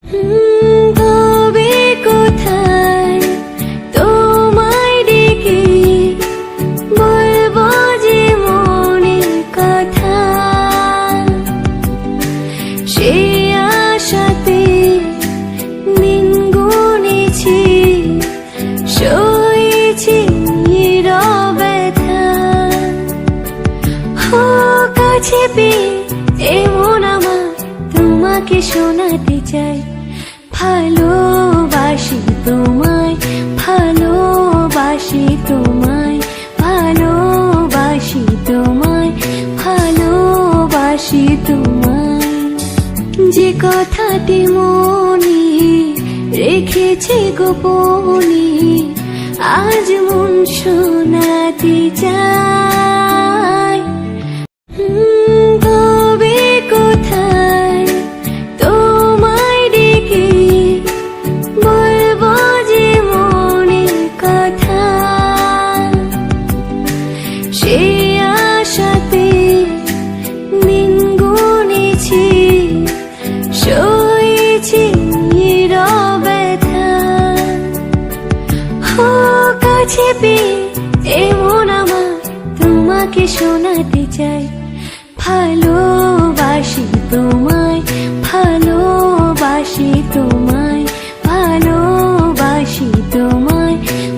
তবে কোথায় তোমায় ডেকে বলবো যে মনের কথা, সে আশাতে দিন গুনেছি, সয়েছি নীরব ব্যথা। ও কাছে পেয়ে এমন আমার তোমাকে শোনাতে চাই, ভালোবাসি তোমায়, ভালোবাসি তোমায়, ভালোবাসি তোমায়, ভালোবাসি তোমায়। যে কথাটি মনে রেখেছি গোপনে, আজ মন শোনাতে চাই। তবে কোথায় তোমায় ডেকে বলবো যে মনের কথা, সে আশাতে দিন গুনেছি, সয়েছি নীরব ব্যথা। ও কাছে পেয়ে এমন আমার তোমাকে শোনাতে চাই, ভালোবাসি তোমায়, ভালোবাসি তোমায়, ভালোবাসি তোমায়,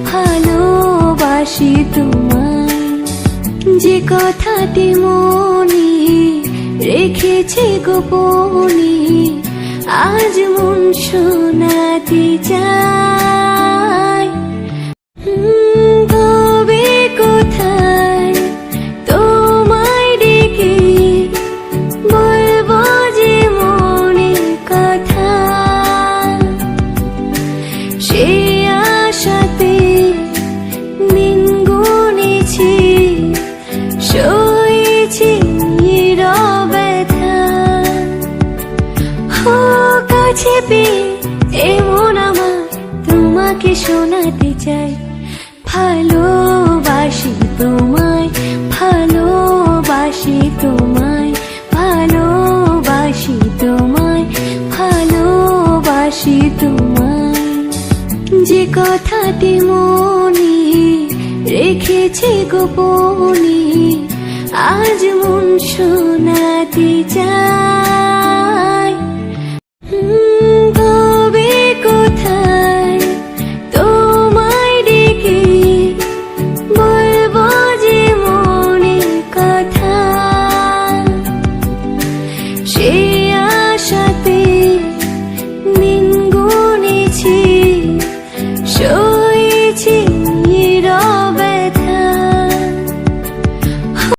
ভালোবাসি তোমায়। যে কথাটি মনে রেখেছি গোপনে, আজ মন শোনাতে চাই। তবে কোথায় তোমায় ডেকে বলবো যে মনের কথা, সে আশাতে দিন গুনেছি, সয়েছি নীরব ব্যথা। ও কাছে পেয়ে এমন আমার তোমাকে শোনাতে চাই, ভালোবাসি তোমায়, ভালোবাসি তোমায়, ভালোবাসি তোমায়, ভালোবাসি তোমায়। যে কথাটি মনে রেখেছি গোপনে, আজ মন শোনাতে চাই। তবে কোথায় তোমায় ডেকে বলবো যে মনের কথা, সে আশাতে দিন গুনেছি, সয়েছি